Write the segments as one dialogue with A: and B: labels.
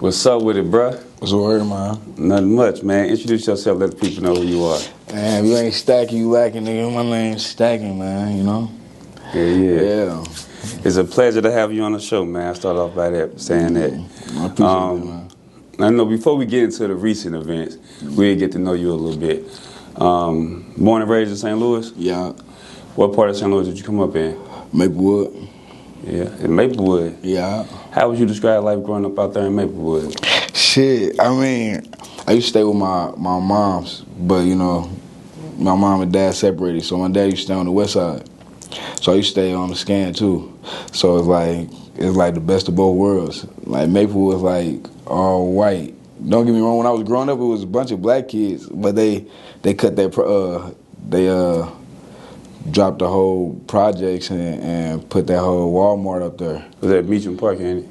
A: What's up with it, bruh?
B: What's the word, man?
A: Nothing much, man. Introduce yourself, let the people know who you are.
B: Man, if you ain't stacking, you lacking, nigga. My name's Stackin, man, you know?
A: Yeah. It's a pleasure to have you on the show, man. I start off by that, saying that.
B: I appreciate that, man.
A: I know before we get into the recent events, we'll get to know you a little bit. Born and raised in St. Louis?
B: Yeah.
A: What part of St. Louis did you come up in?
B: Maplewood.
A: Yeah, in Maplewood.
B: Yeah.
A: How would you describe life growing up out there in Maplewood?
B: Shit, I mean, I used to stay with my moms, but, you know, my mom and dad separated, so my dad used to stay on the west side. So I used to stay on the scan, too. So it's like the best of both worlds. Like, Maplewood was, like, all white. Don't get me wrong, when I was growing up, it was a bunch of black kids, but they cut that, they dropped the whole projects and put that whole Walmart up there.
A: Was that Meacham Park, ain't it?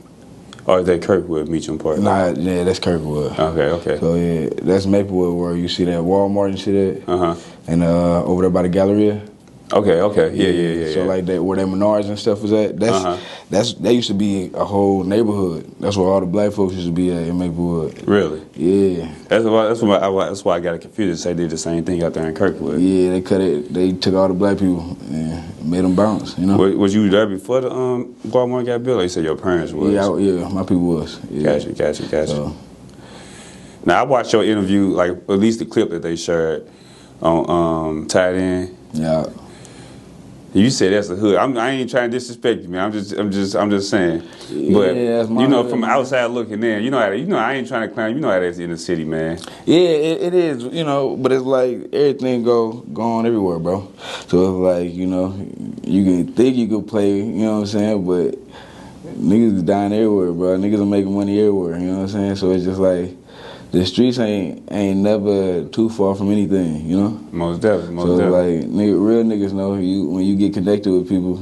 A: Or is that Kirkwood, Meacham Park?
B: Nah, yeah, that's Kirkwood.
A: Okay.
B: So, yeah, that's Maplewood where you see that Walmart and shit at. And over there by the Galleria.
A: Okay. Yeah.
B: So, like, that where that Menards and stuff was at, that used to be a whole neighborhood. That's where all the black folks used to be at in Maplewood.
A: Really?
B: Yeah.
A: That's why I got confused. They did the same thing out there in Kirkwood.
B: Yeah, they cut it. They took all the black people and made them bounce, you know?
A: Was you there before the Walmart got built, or you said your parents was?
B: Yeah, my people was. Yeah.
A: Gotcha.
B: So.
A: Now, I watched your interview, like, at least the clip that they shared on Tied In.
B: Yeah.
A: You said that's the hood. I ain't trying to disrespect you, man. I'm just saying. But
B: that's my
A: you know,
B: hood,
A: from
B: man.
A: outside looking in, I ain't trying to clown. You know how that's in the city, man.
B: Yeah, it is, you know, but it's like everything go on everywhere, bro. So it's like, you know, you can think you could play, you know what I'm saying, but niggas is dying everywhere, bro. Niggas are making money everywhere, you know what I'm saying? So it's just like the streets ain't never too far from anything, you know?
A: Most definitely.
B: Like, real niggas know when you get connected with people,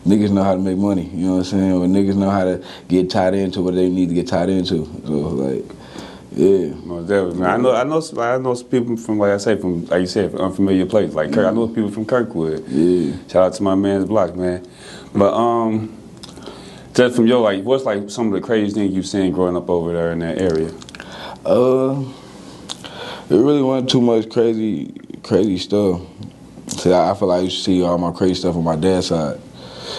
B: niggas know how to make money, you know what I'm saying? Or niggas know how to get tied into what they need to get tied into. So, like, yeah.
A: Most definitely, man. I know some people from, like you said, from unfamiliar places. Like, I know people from Kirkwood.
B: Yeah.
A: Shout out to my man's block, man. But, just from your, like, what's, like, some of the craziest things you've seen growing up over there in that area?
B: It really wasn't too much crazy stuff. So I feel like I used to see all my crazy stuff on my dad's side.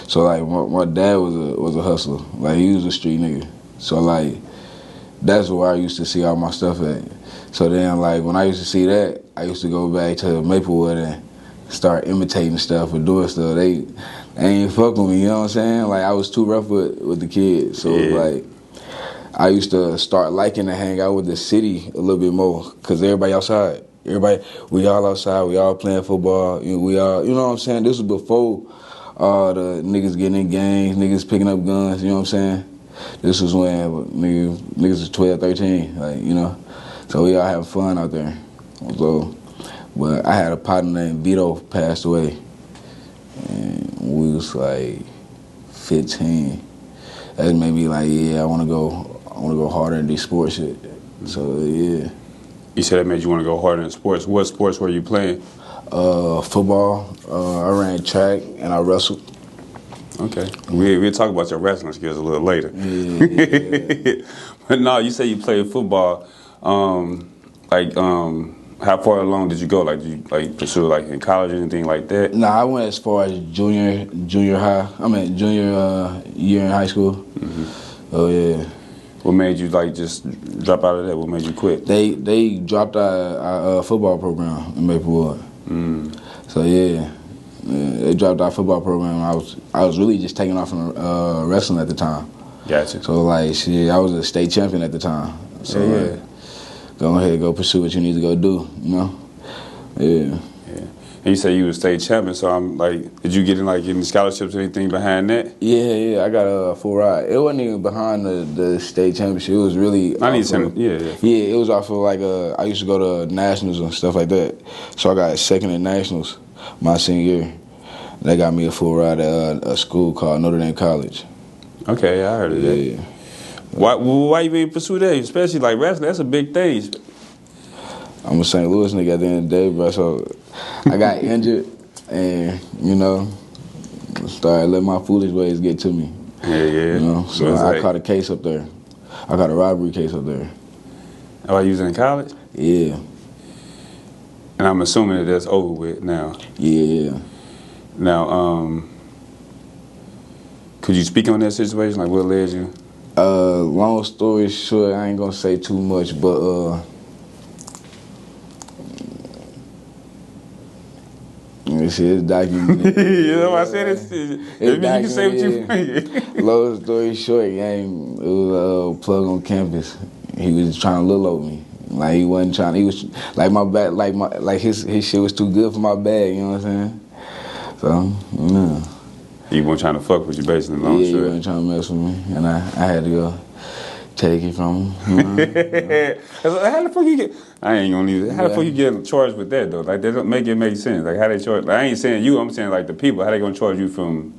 B: So like my dad was a hustler. Like he was a street nigga. So like that's where I used to see all my stuff at. So then like when I used to see that, I used to go back to Maplewood and start imitating stuff or doing stuff. They ain't fuck with me, you know what I'm saying? Like I was too rough with the kids. So like I used to start liking to hang out with the city a little bit more because everybody outside. We all outside. We all playing football. We all, you know what I'm saying? This was before the niggas getting in gangs, niggas picking up guns, you know what I'm saying? This was when niggas was 12, 13, like, you know? So we all having fun out there. So, but I had a partner named Vito passed away. And we was like 15. That made me like, yeah, I want to go harder in these sports shit. So, yeah.
A: You said that made you want to go harder in sports. What sports were you playing?
B: Football. I ran track and I wrestled.
A: Okay. We'll talk about your wrestling skills a little later.
B: Yeah.
A: But no, you say you played football. How far along did you go? Like, did you pursue in college or anything like that?
B: Nah, I went as far as junior high. Junior year in high school. Mm-hmm. Oh yeah.
A: What made you just drop out of that? What made you quit?
B: They dropped our football program in Maplewood. So yeah, they dropped our football program. I was really just taking off from wrestling at the time.
A: Gotcha.
B: So like shit, I was a state champion at the time. So yeah. Go ahead, go pursue what you need to go do, you know? Yeah.
A: And you say you were state champion, so I'm like, did you get in any scholarships or anything behind that?
B: Yeah, I got a full ride. It wasn't even behind the state championship. It was really Yeah, it was off of I used to go to nationals and stuff like that. So I got second in nationals my senior year. They got me a full ride at a school called Notre Dame College.
A: Okay, I heard of that.
B: Yeah.
A: Why you even pursue that? Especially wrestling, that's a big thing.
B: I'm a St. Louis nigga at the end of the day, bro. So I got injured and, started letting my foolish ways get to me.
A: Yeah.
B: You know, so I caught a case up there. I got a robbery case up there.
A: Oh, you was in college?
B: Yeah.
A: And I'm assuming that that's over with now.
B: Yeah.
A: Now, could you speak on that situation? Like, what led you?
B: Long story short, I ain't gonna say too much, but it's documented.
A: You know what I said? You can say what you think.
B: Long story short, gang, it was a plug on campus. He was trying to little over me. Like he wasn't trying. He was like my bag, like his shit was too good for my bag. You know what I'm saying? So no.
A: He wasn't trying to fuck with you, basically. Long
B: Yeah,
A: short.
B: he wasn't trying to mess with me, and I had to go take it from him. You know?
A: How the fuck you get? I ain't gonna leave it. How the fuck you get charged with that though? Like that don't make sense. Like how they charge? Like, I ain't saying you. I'm saying like the people. How they gonna charge you from?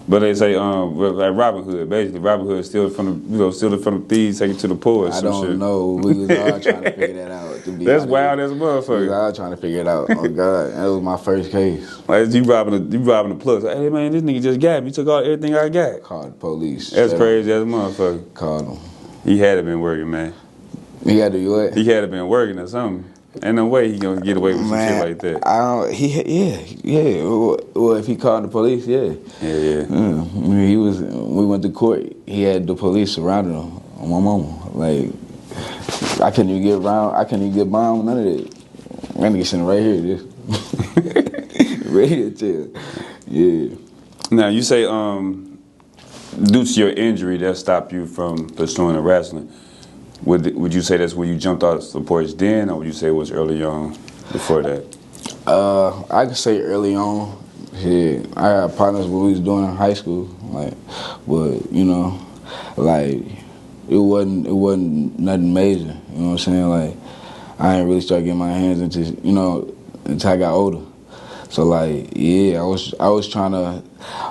A: But they say like Robin Hood. Basically, Robin Hood steal from steal it from the thieves, take it to the poor. Or
B: I
A: some
B: don't
A: shit.
B: know. We was all trying to figure that out. To be
A: That's
B: honest.
A: wild as a
B: We was
A: motherfucker.
B: all trying to figure it out. Oh God, that was my first case.
A: Like you robbing the plug. Like, hey man, this nigga just got me. He took everything I got.
B: Called the police.
A: That's crazy as a motherfucker.
B: Called him.
A: He had to been working, man.
B: He had to do what?
A: He had to been working or something. Ain't no way he gonna get away with some shit like that.
B: I don't. Yeah. Well, if he called the police, yeah.
A: Yeah.
B: We went to court. He had the police surrounding him on my mama. Like I couldn't even get around. I couldn't even get by with none of that. That nigga sitting right here, just right here, chill. Yeah.
A: Now you say due to your injury that stopped you from pursuing the wrestling. Would you say that's when you jumped off the porch then, or would you say it was early on before that?
B: I could say early on. Yeah, I had partners what we was doing in high school, like, but you know, like it wasn't nothing major. You know what I'm saying? Like I ain't really start getting my hands into until I got older. So like yeah, I was trying to.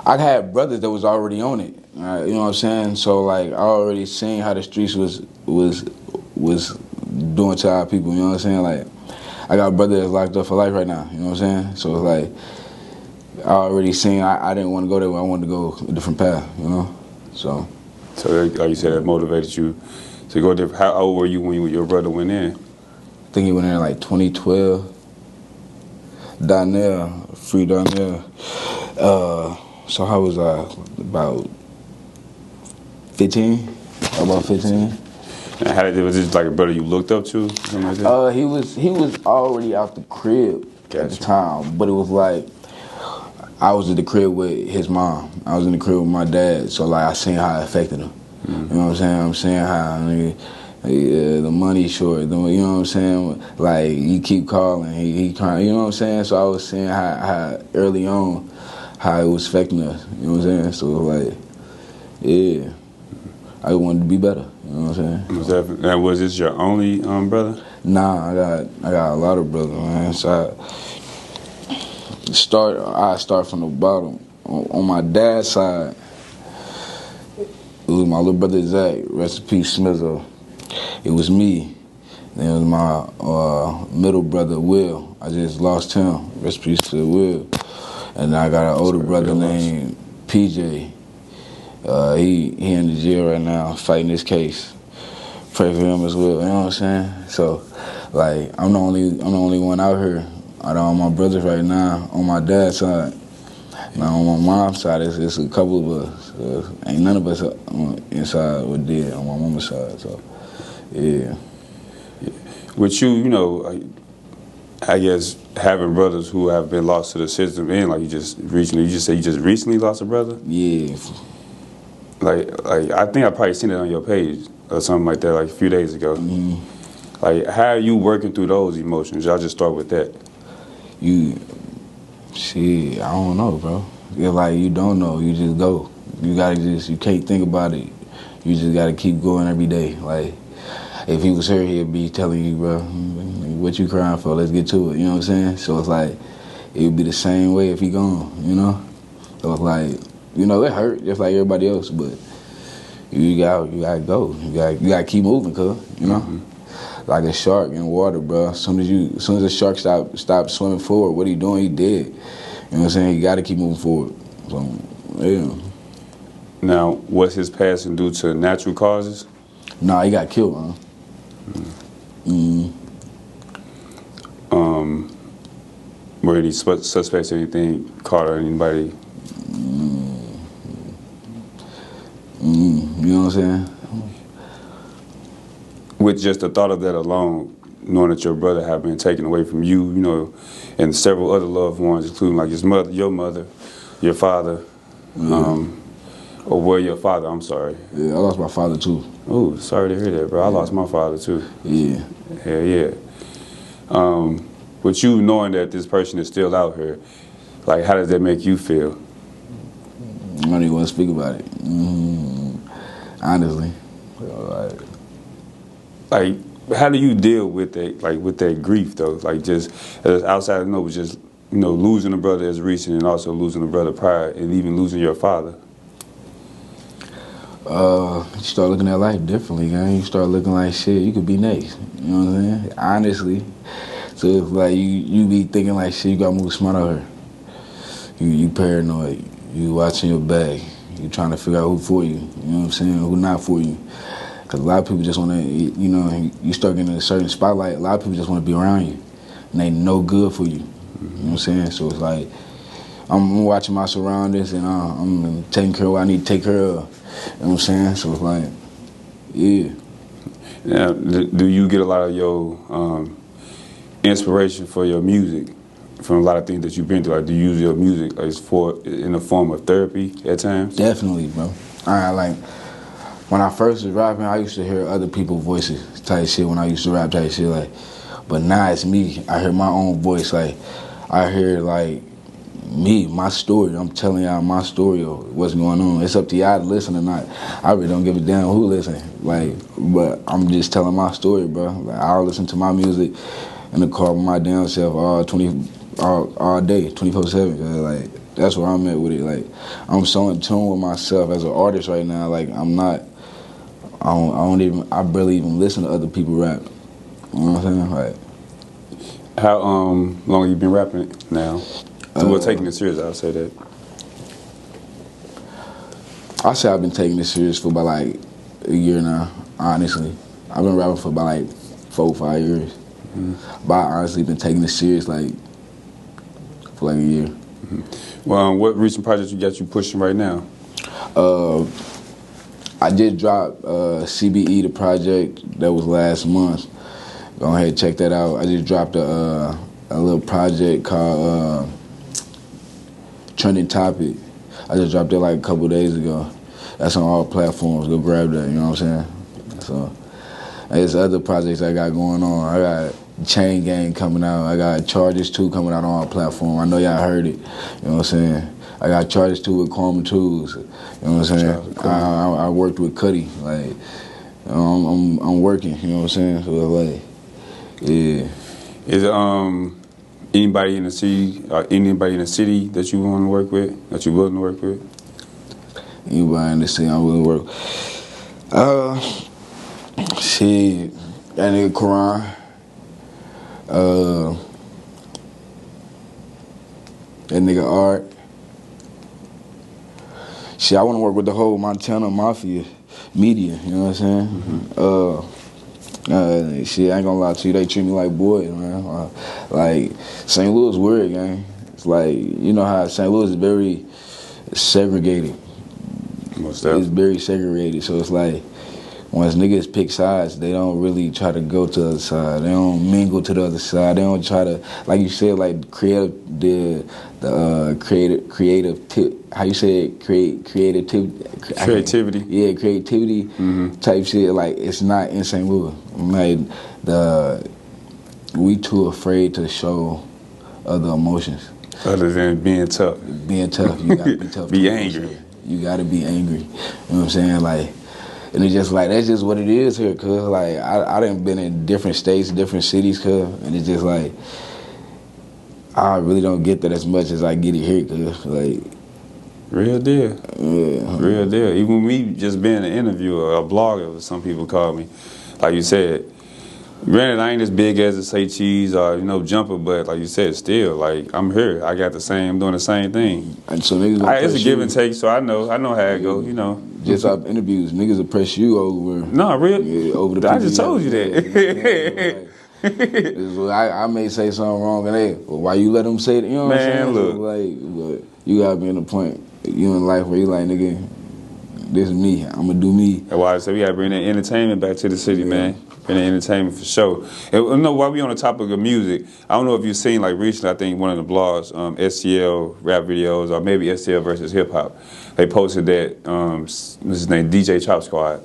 B: I had brothers that was already on it. You know what I'm saying? So like I already seen how the streets was doing to our people. You know what I'm saying? Like I got a brother that's locked up for life right now. You know what I'm saying? So it's like I already seen. I didn't want to go there. I wanted to go a different path. You know? So
A: like you said, that motivated you to go different. How old were you when your brother went in?
B: I think he went in like 2012. Donnell, free Donnell. So how was I? About 15? About 15.
A: And was this like a brother you looked up to? Something like that?
B: He was already out the crib at the time, but it was like I was at the crib with his mom. I was in the crib with my dad, so like I seen how it affected him. Mm-hmm. You know what I'm saying? I'm saying how the money short. You know what I'm saying? Like you keep calling, he trying. You know what I'm saying? So I was saying how early on how it was affecting us. You know what I'm saying? So like yeah, I wanted to be better. You know what I'm saying?
A: Was this your only brother?
B: Nah, I got a lot of brothers, man. So I start from the bottom. On my dad's side, it was my little brother Zach, rest in peace, Smizzo. It was me. Then it was my middle brother Will. I just lost him. Rest in peace to Will. And I got an older brother named PJ. He in the jail right now fighting this case. Pray for him as well. You know what I'm saying? So, like, I'm the only one out here out of all my brothers right now on my dad's side. Now on my mom's side, it's a couple of us. Ain't none of us inside were dead on my mama's side. So, yeah.
A: With you, I guess having brothers who have been lost to the system, and like you just recently lost a brother.
B: Yeah.
A: Like I think I probably seen it on your page or something like that, like a few days ago. Mm-hmm. Like, how are you working through those emotions? I'll just start with that.
B: I don't know, bro. It's like you don't know, you just go. You can't think about it. You just gotta keep going every day. Like, if he was here, he'd be telling you, bro, what you crying for? Let's get to it. You know what I'm saying? So it's like, it would be the same way if he gone, you know? So it's like, it hurt just like everybody else, but you gotta go. You gotta keep moving, cuz, you know? Mm-hmm. Like a shark in water, bro. As soon as the shark stop swimming forward, what he doing? He dead. You know what I'm saying? You gotta keep moving forward. So, yeah.
A: Now, was his passing due to natural causes?
B: Nah, he got killed, man.
A: Were any suspects or anything caught or anybody?
B: You know what I'm saying?
A: With just the thought of that alone, knowing that your brother had been taken away from you, you know, and several other loved ones, including like his mother, your father, or were your father, I'm sorry.
B: Yeah, I lost my father too.
A: Oh, sorry to hear that, bro. I lost my father too.
B: Yeah.
A: Hell yeah. With you knowing that this person is still out here, like, how does that make you feel?
B: I don't even want to speak about it. Honestly.
A: Like, how do you deal with that, like, with that grief, though? Like, just, as outside of just, you know, losing a brother as recent and also losing a brother prior and even losing your father?
B: You start looking at life differently, man. You start looking like, shit, you could be next. You know what I'm saying? Honestly. So it's like you be thinking like, shit, you gotta move smart out here. You paranoid. You watching your back. You trying to figure out who for you. You know what I'm saying? Who not for you. Because a lot of people just want to, you know, you start getting a certain spotlight, a lot of people just want to be around you. And they no good for you. You know what I'm saying? So it's like, I'm watching my surroundings and I'm taking care of what I need to take care of. You know what I'm saying? So it's like, yeah.
A: Now, do you get a lot of your inspiration for your music from a lot of things that you've been through? Like, do you use your music as in the form of therapy at times?
B: Definitely, bro. Like, when I first was rapping, I used to hear other people's voices type shit when I used to rap type shit, like, but now it's me. I hear my own voice, like, I hear, like, me, my story. I'm telling y'all my story of what's going on. It's up to y'all to listen or not. I really don't give a damn who listen. Like, but I'm just telling my story, bro. Like, I'll listen to my music in the car with my damn self all day, 24/7. Like, that's where I'm at with it. Like, I'm so in tune with myself as an artist right now. Like, I barely even listen to other people rap. You know what I'm saying? Like,
A: how long have you been rapping now? We're taking it serious, I'll say that.
B: I say I've been taking this serious for about like a year now, honestly. I've been rapping for about like 4 or 5 years. But I honestly been taking this serious like for like a year.
A: Well, what recent projects you got you pushing right now?
B: I did drop CBE, the project that was last month. Go ahead and check that out. I just dropped a little project called Trending Topic. I just dropped it like a couple days ago. That's on all platforms. Go grab that, you know what I'm saying? So, there's other projects I got going on. I got Chain Gang coming out. I got Charges 2 coming out on all platforms. I know y'all heard it, you know what I'm saying? I got Charges 2 with Kwame Tools, you know what I'm saying? I worked with Cuddy, like, I'm working, you know what I'm saying? So, like, yeah.
A: Is it, anybody in the city that you want to work with, that you're willing to work with?
B: Anybody in the city I'm willing to work with? Shit, that nigga Quran. That nigga Art. Shit, I want to work with the whole Montana Mafia media, you know what I'm saying? Shit, I ain't gonna lie to you, they treat me like boys, man. Like, St. Louis weird, gang. It's like, you know how St. Louis is very segregated.
A: Most definitely.
B: It's very segregated, so it's like, once niggas pick sides, they don't really try to go to the other side. They don't mingle to the other side. They don't try to, like you said, like creative. How you say it? Creativity. Yeah, creativity type shit. Like, it's not in St. Louis. Like, we too afraid to show other emotions.
A: Other than being tough.
B: Being tough, you gotta be tough.
A: Be angry.
B: You gotta be angry. You know what I'm saying? Like. And it's just like, that's just what it is here, cuz. Like, I done been in different states, different cities, cuz. And it's just like, I really don't get that as much as I get it here, cuz. Like,
A: real deal.
B: Yeah.
A: Real deal. Even me just being an interviewer, a blogger, as some people call me, like you said, Granted, I ain't as big as a Say Cheese or Jumper, but like you said, still like I'm here. I got I'm doing the same thing.
B: And so niggas gonna
A: It's a give and take, so I know how it go.
B: Just off interviews, niggas will press you over.
A: No, real.
B: Yeah, over the
A: I just told you
B: that. I may say something wrong, and why you let them say it? You know what I'm saying?
A: Look,
B: but you gotta be in the point you in life where you like, nigga, this is me. I'm gonna do me.
A: That's why I said we gotta bring that entertainment back to the city, man. Bring the entertainment for sure. And while we on the topic of music, I don't know if you've seen like recently. I think one of the blogs, STL rap videos, or maybe STL versus hip hop. They posted that what's his name, DJ Chop Squad,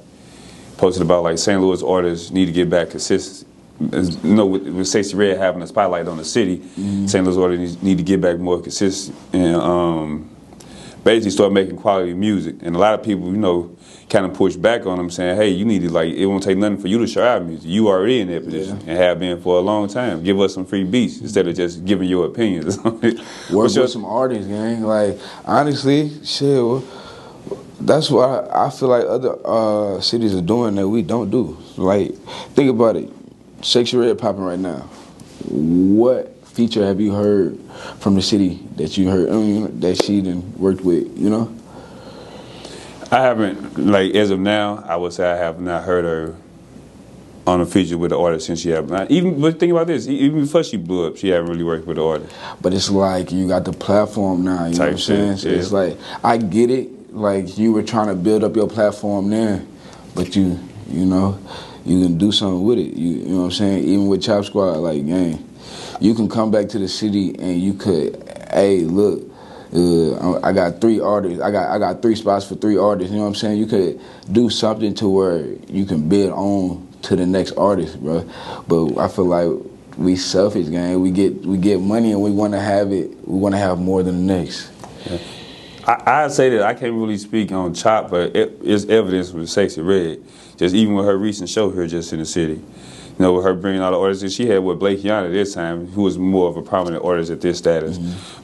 A: posted about like St. Louis artists need to get back consistent. With Sexyy Red having a spotlight on the city, St. Louis artists need to get back more consistent and basically start making quality music. And a lot of people, kind of push back on them, saying, "Hey, you need to it won't take nothing for you to share our music. You already in that position and have been for a long time. Give us some free beats instead of just giving your opinions."
B: Work with some artists, gang. Like honestly, shit. That's what I feel like other cities are doing that we don't do. Like, think about it. Sexyy Red popping right now. What feature have you heard from the city that you heard that she done worked with?
A: I haven't, as of now, I would say I have not heard her on a feature with the artist since she had. But think about this, even before she blew up, she hadn't really worked with the artist.
B: But it's like you got the platform now, you know what I'm saying? So it's like, I get it, like you were trying to build up your platform there, but you can do something with it. You know what I'm saying? Even with Chop Squad, like, gang, you can come back to the city and you could, hey, look, I got 3 artists. I got 3 spots for 3 artists. You know what I'm saying? You could do something to where you can bid on to the next artist, bro. But I feel like we selfish, gang. We get money and we want to have it. We want to have more than the next.
A: Yeah. I say that I can't really speak on Chop, but it's evidence with Sexyy Red. Just even with her recent show here, just in the city. With her bringing all the artists, and she had with Blake Yana this time, who was more of a prominent artist at this status.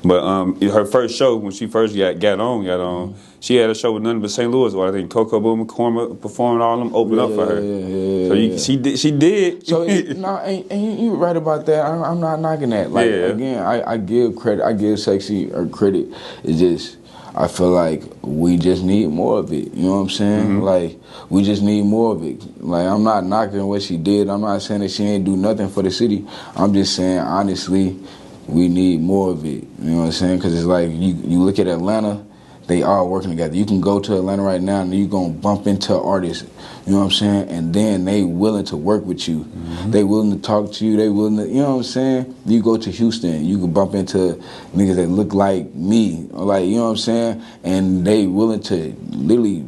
A: But her first show, when she first got on, she had a show with nothing but St. Louis artists. I think Coco Boom McCormick performed all of them, opened up for her. She did.
B: So and you right about that. I'm not knocking that. Like again, I give credit. I give Sexyy her credit. It's just, I feel like we just need more of it. You know what I'm saying? Like, we just need more of it. Like, I'm not knocking what she did. I'm not saying that she ain't do nothing for the city. I'm just saying, honestly, we need more of it. You know what I'm saying? Because it's like, you look at Atlanta, they all working together. You can go to Atlanta right now and you're going to bump into artists, you know what I'm saying? And then they willing to work with you. They willing to talk to you. They willing to, you know what I'm saying? You go to Houston, you can bump into niggas that look like me, or like, you know what I'm saying? And they willing to literally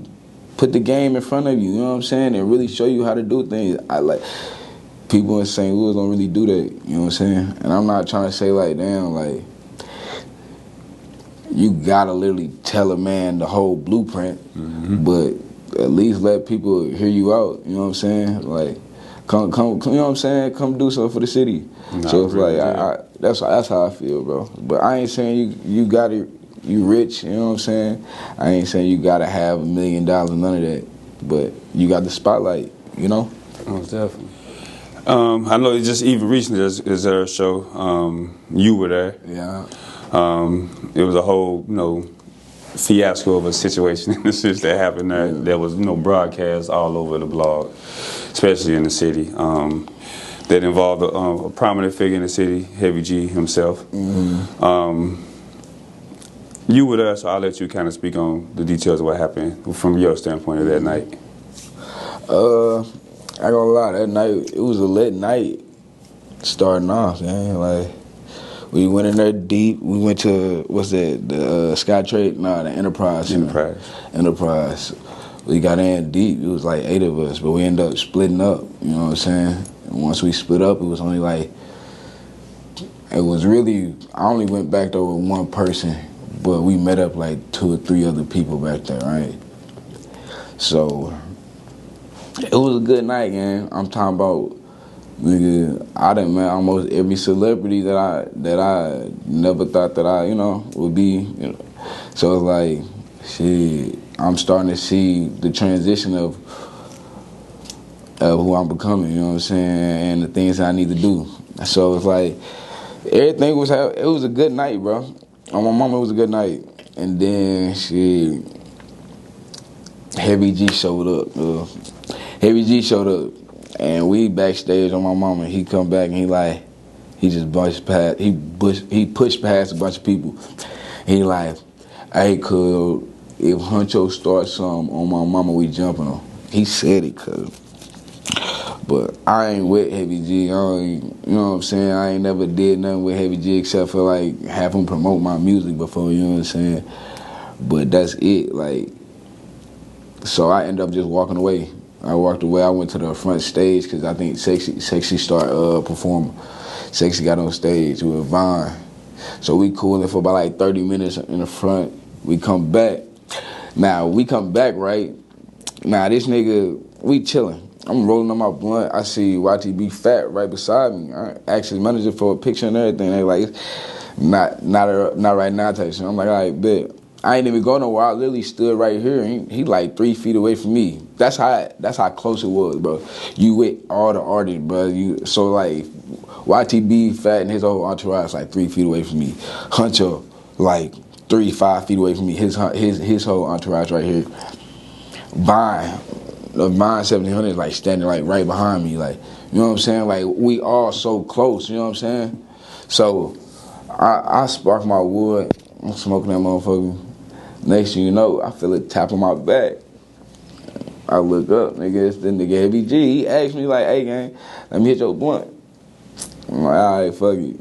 B: put the game in front of you, you know what I'm saying? And really show you how to do things. I like, people in St. Louis don't really do that, you know what I'm saying? And I'm not trying to say like, damn, like, you gotta literally tell a man the whole blueprint, but at least let people hear you out. You know what I'm saying? Like, come. You know what I'm saying? Come do something for the city. So it's like that's how I feel, bro. But I ain't saying you got it. You rich. You know what I'm saying? I ain't saying you gotta have $1 million. None of that. But you got the spotlight. You know?
A: Most definitely. I know it just even recently is there a show. You were there.
B: Yeah.
A: It was a whole, fiasco of a situation in the city that happened there. Yeah. There was, broadcasts all over the blog, especially in the city, that involved a prominent figure in the city, Heavy G himself. You were there, so I'll let you kind of speak on the details of what happened from your standpoint of that night.
B: I ain't gonna lie, that night, it was a lit night starting off, man. Like, we went in there deep. We went to, what's that, the Skytrade? Nah, the Enterprise. Enterprise. We got in deep. It was like 8 of us, but we ended up splitting up, you know what I'm saying? And once we split up, it was only like, it was really, I only went back there with one person, but we met up like 2 or 3 other people back there, right? So, it was a good night, man. I'm talking about, nigga, I done met almost every celebrity that I never thought that I, would be. So it's like, shit, I'm starting to see the transition of of who I'm becoming, you know what I'm saying, and the things that I need to do. So it's like, everything it was a good night, bro. On my mama, it was a good night. And then, Heavy G showed up. Heavy G showed up, and we backstage on my mama. He come back and he just pushed past a bunch of people. He like, hey, cuz, if Hunxho starts something on my mama, we jumping on. He said it, cuz. But I ain't with Heavy G. You know what I'm saying? I ain't never did nothing with Heavy G except for like have him promote my music before, you know what I'm saying? But that's it, like. So I ended up just walking away. I walked away. I went to the front stage because I think Sexyy started performing. Sexyy got on stage with Vine. So we cooling for about like 30 minutes in the front. We come back. Now, we come back, right? Now, this nigga, we chilling. I'm rolling on my blunt. I see YTB Fat right beside me. I actually managed it for a picture and everything. They like, not right now type shit. I'm like, all right, bet. I ain't even go nowhere. I literally stood right here. He like 3 feet away from me. That's how close it was, bro. You with all the artists, bro. So like YTB Fat and his whole entourage like 3 feet away from me. Hunxho like 5 feet away from me. His whole entourage right here. Vine 1700 is like standing like right behind me, like, you know what I'm saying? Like, we all so close, you know what I'm saying? So I spark my wood. I'm smoking that motherfucker. Next thing you know, I feel it tap on my back. I look up, nigga, it's the nigga Heavy G. He asked me like, hey, gang, let me hit your blunt. I'm like, all right, fuck it.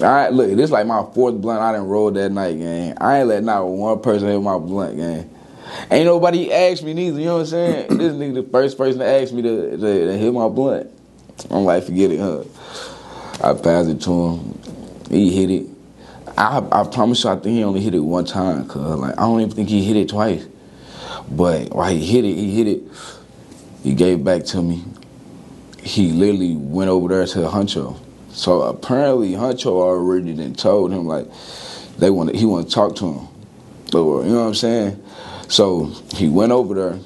B: All right, look, this like my 4th blunt I done rolled that night, gang. I ain't let not one person hit my blunt, gang. Ain't nobody asked me neither, you know what I'm saying? This nigga the first person to ask me to hit my blunt. I'm like, forget it, huh? I passed it to him. He hit it. I promise you, I think he only hit it one time, cuz. Like, I don't even think he hit it twice. But while he hit it, he gave it back to me. He literally went over there to Hunxho. So apparently Hunxho already done told him, like, he want to talk to him. Or, you know what I'm saying? So he went over there.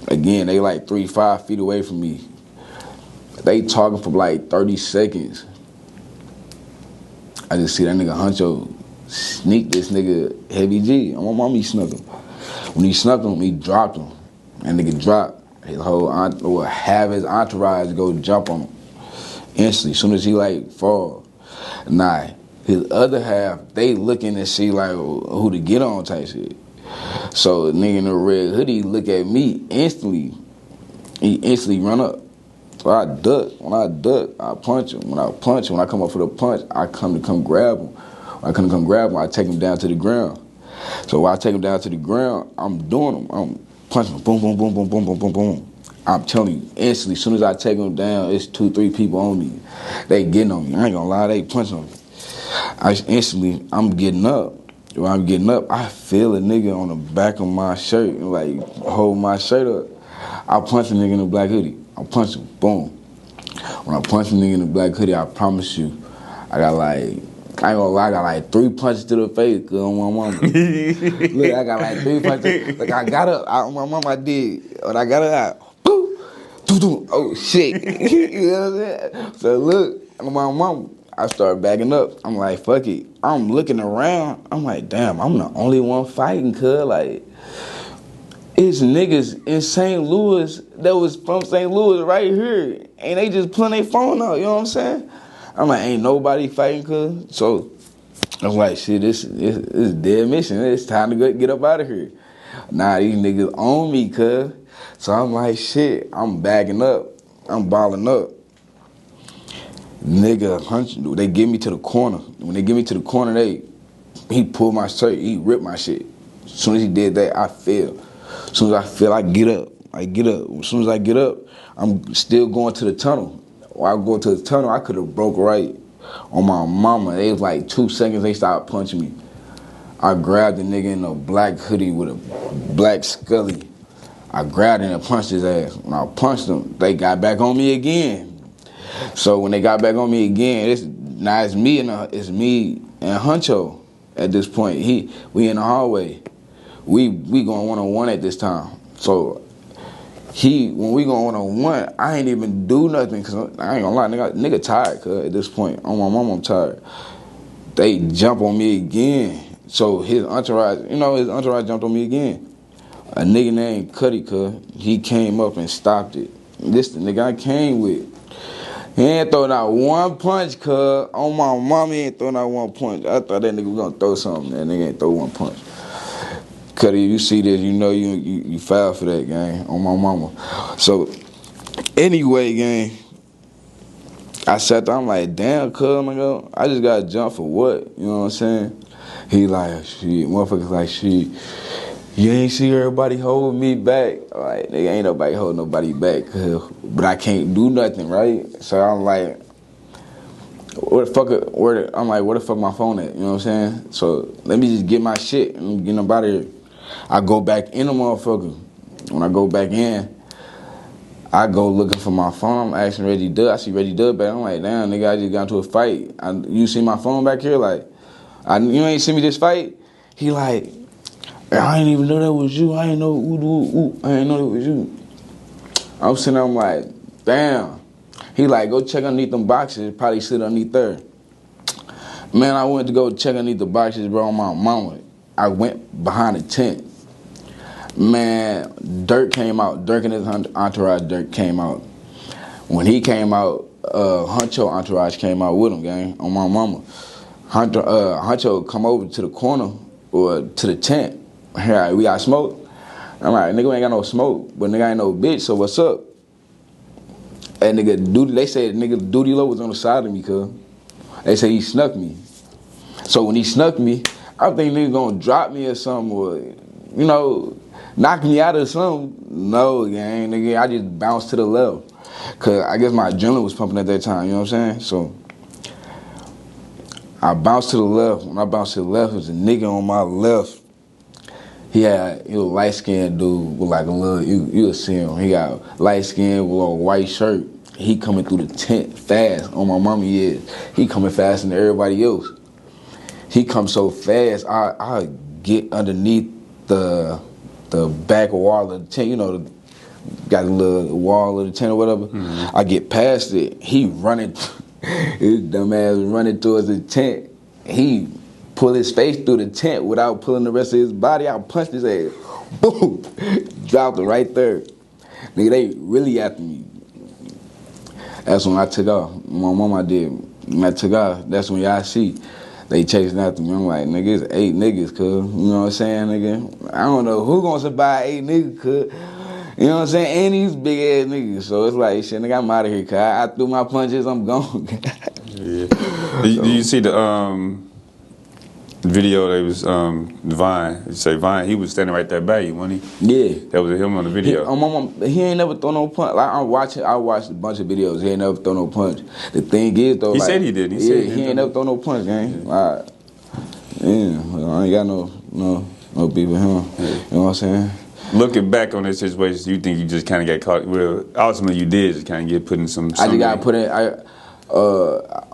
B: Again, they like 5 feet away from me. They talking for like 30 seconds. I just see that nigga Hunxho sneak this nigga Heavy G. On my mom, he snuck him. When he snuck him, he dropped him. That nigga dropped. His whole have his entourage go jump on him instantly. As soon as he like fall. Nah, his other half, they looking to see like who to get on type shit. So the nigga in the red hoodie look at me instantly. He instantly run up. So I duck. When I duck, I punch him. When I come up for the punch, I come grab him. When I come to grab him, I take him down to the ground. So while I take him down to the ground, I'm doing him. I'm punching him. Boom, boom, boom, boom, boom, boom, boom, boom. I'm telling you, instantly, as soon as I take him down, it's 2-3 people on me. They getting on me. I ain't gonna lie, they punching on me. I'm getting up. When I'm getting up, I feel a nigga on the back of my shirt, like, hold my shirt up. I punch a nigga in the black hoodie. I punch him, boom. When I punch a nigga in the black hoodie, I promise you, I ain't gonna lie, I got like 3 punches to the face, cause on my mama. Look, I got like 3 punches. Like, I got up, on my mama I did. When I got up, boom, oh shit. You know what I'm saying? So look, on my mama, I started backing up. I'm like, fuck it. I'm looking around. I'm like, damn, I'm the only one fighting, cuz. Like, it's niggas in St. Louis that was from St. Louis right here. And they just pulling their phone out, you know what I'm saying? I'm like, ain't nobody fighting, cuz. So I'm like, shit, this is dead mission. It's time to get up out of here. Nah, these niggas on me, cuz. So I'm like, shit, I'm backing up. I'm balling up. Nigga, Hunxho, they get me to the corner. When they get me to the corner, he pulled my shirt, he ripped my shit. As soon as he did that, I fell. As soon as I fell, I get up. As soon as I get up, I'm still going to the tunnel. While I go to the tunnel, I could have broke right on my mama. It was like 2 seconds, they started punching me. I grabbed the nigga in a black hoodie with a black scully. I grabbed him and punched his ass. When I punched him, they got back on me again. So when they got back on me again, it's me and Hunxho at this point. We in the hallway. We going 1-on-1 at this time. So when we go 1-on-1, I ain't even do nothing, cause I ain't gonna lie, nigga tired, cause at this point, on my mom, I'm tired. They jump on me again. So his entourage jumped on me again. A nigga named Cuddy, cuz, he came up and stopped it. This the nigga I came with. He ain't throwing out one punch, cuz. On my mama, he ain't throwing out one punch. I thought that nigga was gonna throw something. That nigga ain't throw one punch. Cuddy, if you see this, you know you foul for that, gang. On my mama. So, anyway, gang, I sat there, I'm like, damn, cuz, nigga, I just got jumped for what? You know what I'm saying? He like, shit, motherfuckers like, shit, you ain't see everybody holding me back. Like, nigga, ain't nobody holding nobody back, but I can't do nothing, right? So I'm like, where the fuck my phone at? You know what I'm saying? So let me just get my shit and get up out of here. I go back in the motherfucker. When I go back in, I go looking for my phone. I'm asking Reggie Dub. I see Reggie Dub back. I'm like, damn, nigga, I just got into a fight. You see my phone back here? Like, you ain't see me this fight? He like, I didn't even know that was you. I didn't know, I didn't know it was you. I'm sitting there, I'm like, damn. He like, go check underneath them boxes. Probably sit underneath there. Man, I went to go check underneath the boxes, bro, on my mama. I went behind the tent. Man, Dirk came out. Dirk and his entourage, Dirk came out. When he came out, Hunxho entourage came out with him, gang, on my mama. Hunxho come over to the corner, or to the tent. Here, we got smoke. I'm like, nigga, we ain't got no smoke, but nigga ain't no bitch, so what's up? And nigga, they said nigga Duty Low was on the side of me, cuz. They say he snuck me. So when he snuck me, I think nigga gonna drop me or something, or, you know, knock me out or something. No, gang, nigga, I just bounced to the left. Cause I guess my adrenaline was pumping at that time, you know what I'm saying? So I bounced to the left. When I bounced to the left, there was a nigga on my left. He was a light-skinned dude with like a little, you'll see him. He got light-skinned with a white shirt. He coming through the tent fast. On my mama, he coming faster than everybody else. He come so fast, I get underneath the back wall of the tent, you know, got a little wall of the tent or whatever. Mm-hmm. I get past it. He running, his dumb ass running towards the tent. He pull his face through the tent without pulling the rest of his body. I punched his ass. Boom! Dropped it right there. Nigga, they really after me. That's when I took off. My mama did. When I took off, that's when y'all see they chasing after me. I'm like, nigga, it's 8 niggas, cuz. You know what I'm saying, nigga? I don't know who gonna survive 8 niggas, cuz. You know what I'm saying? And these big ass niggas. So it's like, shit, nigga, I'm out of here, cuz. I threw my punches, I'm gone.
A: Yeah. Did you see the video that was Vine? You say Vine, he was standing right there by you, wasn't he?
B: Yeah.
A: That was him on the video.
B: He ain't never thrown no punch. Like, I watched a bunch of videos. He ain't never thrown no punch. The thing is, though,
A: he said he did. He
B: ain't never thrown no punch, gang. Yeah. I ain't got no beef with him. Yeah. You know what I'm saying?
A: Looking back on this situation, you think you just kind of got caught? Well, ultimately you did just kind of get put in some.
B: I just got put in.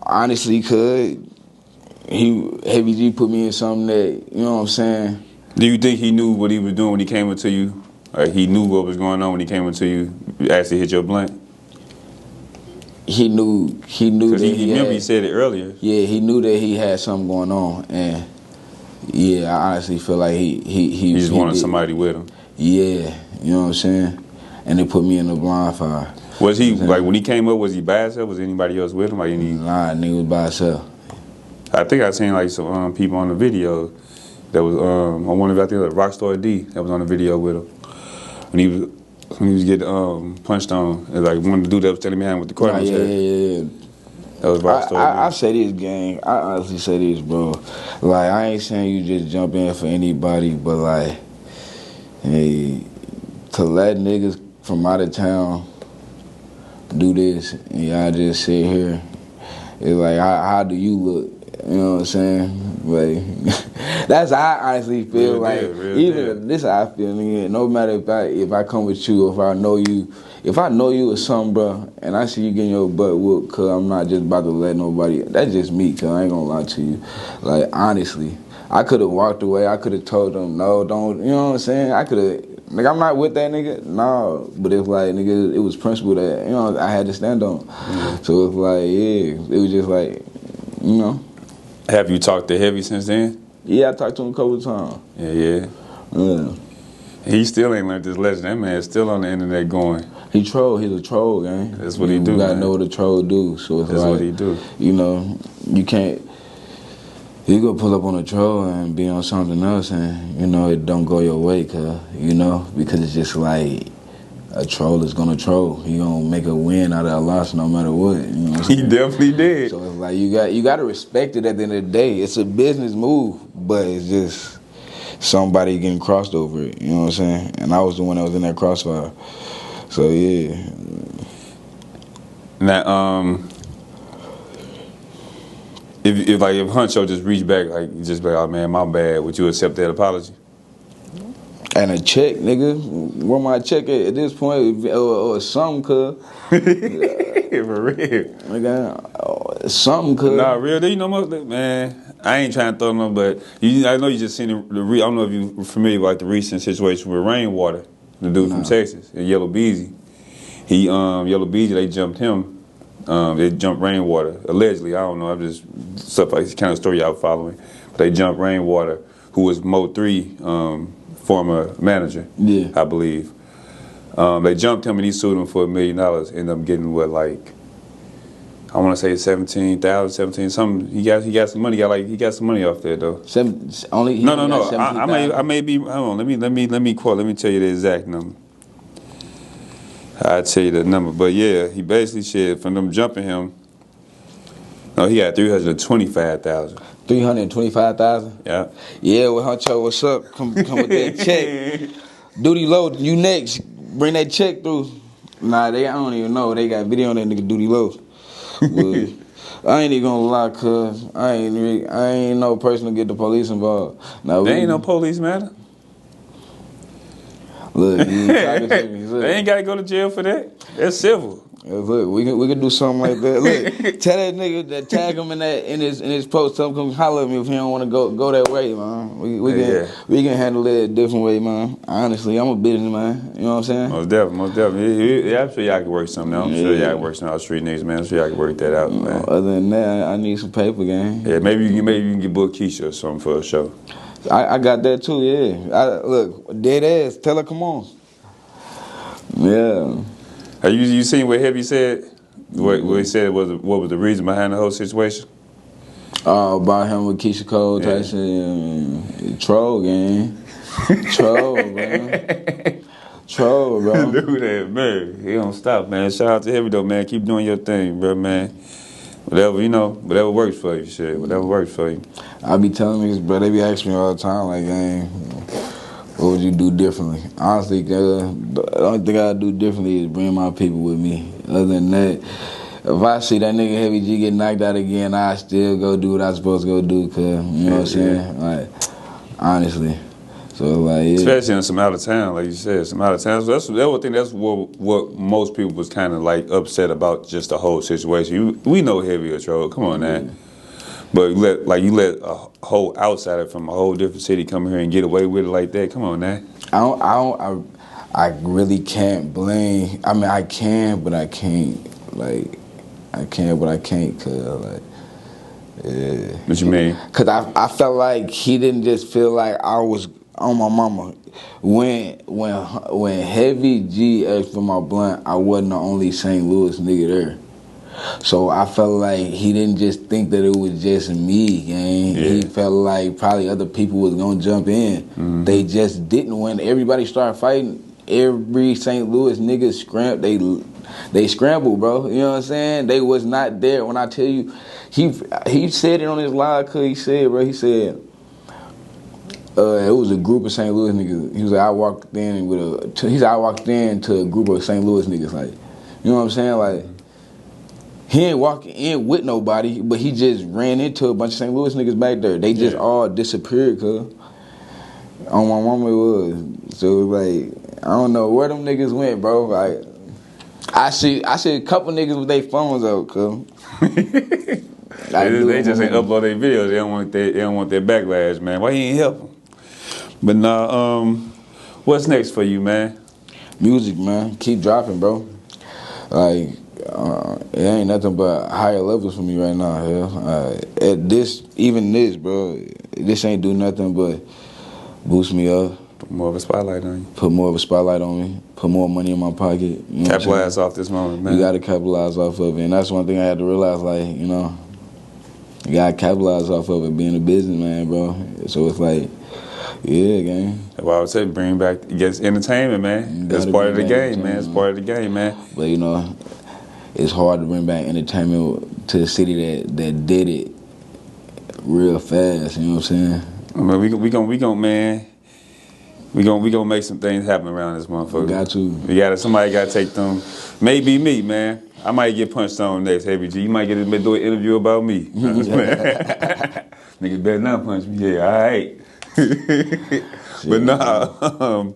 B: Honestly, Heavy G put me in something that, you know what I'm saying?
A: Do you think he knew what he was doing when he came into you? Or he knew what was going on when he came into you, actually hit your blunt?
B: He knew that
A: he said it earlier.
B: Yeah, he knew that he had something going on, and yeah, I honestly feel like he
A: just wanted somebody with him.
B: Yeah, you know what I'm saying? And they put me in the blind fire.
A: Was he, like, when he came up, was he by himself? Was anybody else with him? Like
B: Nah, nigga was by himself.
A: I think I seen like some people on the video that was on one of, I think, like Rockstar D that was on the video with him when he was getting punched on. And like one of the dude that was standing behind with the cordless head.
B: Yeah.
A: That was Rockstar D.
B: I say this, gang. I honestly say this, bro. Like, I ain't saying you just jump in for anybody, but like, hey, to let niggas from out of town do this and y'all just sit here, it's like, how do you look? You know what I'm saying? Like, that's how I honestly feel. This how I feel, nigga. No matter if I come with you, or if I know you or something, bro, and I see you getting your butt whooped, cause I'm not just about to let nobody. That's just me, cause I ain't gonna lie to you. Like, honestly, I could have walked away. I could have told them, no, don't. You know what I'm saying? I could have Nigga, I'm not with that nigga. No, but it's like, nigga, it was principle that, you know, I had to stand on. Mm-hmm. So it's like, yeah, it was just like, you know.
A: Have you talked to Heavy since then?
B: Yeah, I talked to him a couple of times.
A: Yeah. He still ain't learned this lesson. That man's still on the internet going.
B: He troll. He's a troll, gang.
A: That's what he do,
B: You gotta know what a troll do. So it's
A: That's
B: like,
A: what he do.
B: You know, you can't. You go pull up on a troll and be on something else, and you know it don't go your way, you know, because it's just like a troll is gonna troll. He gonna make a win out of a loss no matter what. You know what
A: he definitely did.
B: So it's like you got to respect it at the end of the day. It's a business move, but it's just somebody getting crossed over it. You know what I'm saying? And I was the one that was in that crossfire. So yeah.
A: Now, if Hunxho just reached back, like just be like, oh man, my bad, would you accept that apology?
B: And a check, nigga. Where my check at this point? Or something, cuz.
A: For real.
B: Nigga, something, cuz.
A: Nah, real. You know, man, I ain't trying to throw no, but I know you just seen I don't know if you're familiar with like the recent situation with Rainwater, the dude from Texas, and Yellow Beezy. Yellow Beezy, they jumped him. They jumped Rainwater, allegedly. I don't know. I'm just stuff like this kind of story y'all following. But they jumped Rainwater, who was Mo 3 former manager, I believe. They jumped him and he sued him for $1 million. Ended up getting what, like, I want to say 17,000, something. He got some money. He got some money off there though.
B: No.
A: I may be. Hold on. Let me quote. Let me tell you the exact number. I'll tell you the number, but yeah, he basically said from them jumping him. No, he had 325,000.
B: 325,000.
A: Yeah.
B: Yeah. Well, Hunxho, what's up? Come with that check. Duty Low, you next. Bring that check through. Nah, I don't even know. They got video on that nigga Duty Low. I ain't even gonna lie, cuz I ain't no person to get the police involved. Now,
A: there ain't no police matter.
B: Look, you talking to me. Look.
A: They ain't gotta go to jail for that. That's civil.
B: Look, we can do something like that. Look, tell that nigga that tag him in his post. Tell him come holler at me if he don't want to go that way, man. We can handle it a different way, man. Honestly, I'm a businessman. You know what I'm saying?
A: Most definitely. Yeah, I'm sure y'all can work something out. I'm sure y'all can work something out. Street niggas, man. I'm sure y'all can work that out, man.
B: Other than that, I need some paper, gang.
A: Yeah, maybe you can get book Keisha or something for a show.
B: I got that too. Yeah. Look, dead ass. Tell her come on. Yeah.
A: Have you seen what Heavy said? What he said what was the reason behind the whole situation?
B: About him with Keisha Cole, Tyson, troll gang, troll, man, troll, bro.
A: Do that, man. He don't stop, man. Shout out to Heavy though, man. Keep doing your thing, bro, man. Whatever works for you, shit. Whatever works for you.
B: I be telling niggas, bro. They be asking me all the time, like, gang, what would you do differently? Honestly, the only thing I do differently is bring my people with me. Other than that, if I see that nigga Heavy G get knocked out again, I still go do what I supposed to go do, cause you know what I'm saying? Like, honestly. So like, yeah.
A: Especially in some out of town, like you said, some out of town. So that's what most people was kind of like upset about just the whole situation. We know Heavy a troll. Come on, man. But you let a whole outsider from a whole different city come here and get away with it like that. Come on, man.
B: I really can't blame. I mean, I can, but I can't. Like, I can, but I can't. Cause like, yeah.
A: What you mean?
B: Cause I felt like he didn't just feel like I was on my mama. When Heavy G asked for my blunt, I wasn't the only St. Louis nigga there. So I felt like he didn't just think that it was just me, gang. Yeah. He felt like probably other people was gonna jump in. Mm-hmm. They just didn't. When everybody started fighting, every St. Louis nigga they scrambled, bro. You know what I'm saying? They was not there. When I tell you, he said it on his live, cause he said it was a group of St. Louis niggas. He was like, I walked in to a group of St. Louis niggas, like, you know what I'm saying? Like, he ain't walking in with nobody, but he just ran into a bunch of St. Louis niggas back there. They just all disappeared, cuz. On my mama it was. So, like, I don't know where them niggas went, bro. Like, I see a couple niggas with their phones out, cuz.
A: They just ain't upload their videos. They don't want their backlash, man. Why you ain't help them? But nah, What's next for you, man?
B: Music, man. Keep dropping, bro. Like, it ain't nothing but higher levels for me right now, hell. At this, bro, this ain't do nothing but boost me up.
A: Put more of a spotlight on you.
B: Put more of a spotlight on me. Put more money in my pocket. You know
A: capitalize off this moment, man.
B: You gotta capitalize off of it. And that's one thing I had to realize, like, you know, you gotta capitalize off of it, being a businessman, bro. So it's like, yeah, gang.
A: That's why I would say bring back, get entertainment, man. That's part of the game, man. It's part of the game, man.
B: But, you know, it's hard to bring back entertainment to a city that did it real fast, you know what I'm saying?
A: I mean, we gon' man. We gonna make some things happen around this motherfucker.
B: Got to.
A: Somebody gotta take them. Maybe me, man. I might get punched on next, Heavy G. You might get to do an interview about me. Niggas better not punch me. Yeah, all right. But nah.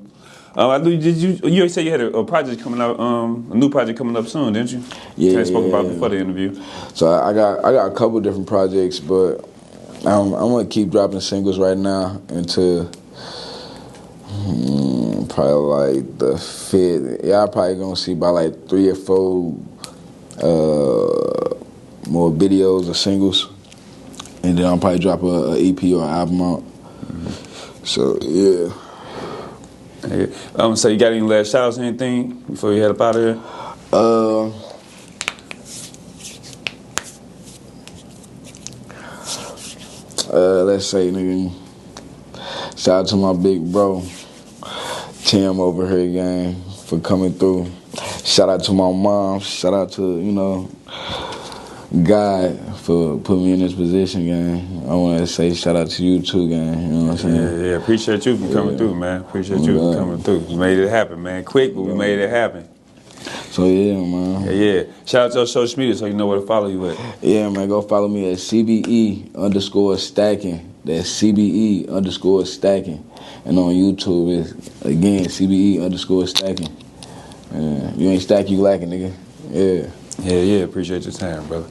A: I knew, you said you had a project coming out, a new project coming up soon, didn't you?
B: Yeah.
A: Spoke about before the interview.
B: So I got a couple different projects, but I'm gonna keep dropping singles right now until probably like the 5th. Y'all probably gonna see by like 3 or 4 more videos or singles, and then I'll probably drop a EP or an album out. So yeah.
A: So you got any last shout-outs or anything before you head up out of here?
B: Let's say, nigga, shout out to my big bro, Tim over here, gang, for coming through. Shout out to my mom. Shout out to, you know, God for putting me in this position, gang. I want to say shout out to you too, gang. You know what I'm saying?
A: Yeah. Appreciate you for coming through, man. Appreciate you for coming through. We made it happen, man. Quick, but we made it happen.
B: So yeah, man.
A: Yeah. Shout out to your social media so you know where to follow you at.
B: Yeah, man. Go follow me at CBE_Stackin. That's CBE_Stackin. And on YouTube it's again CBE_Stackin. You ain't stack, you lacking, nigga. Yeah.
A: Yeah. Appreciate your time, brother.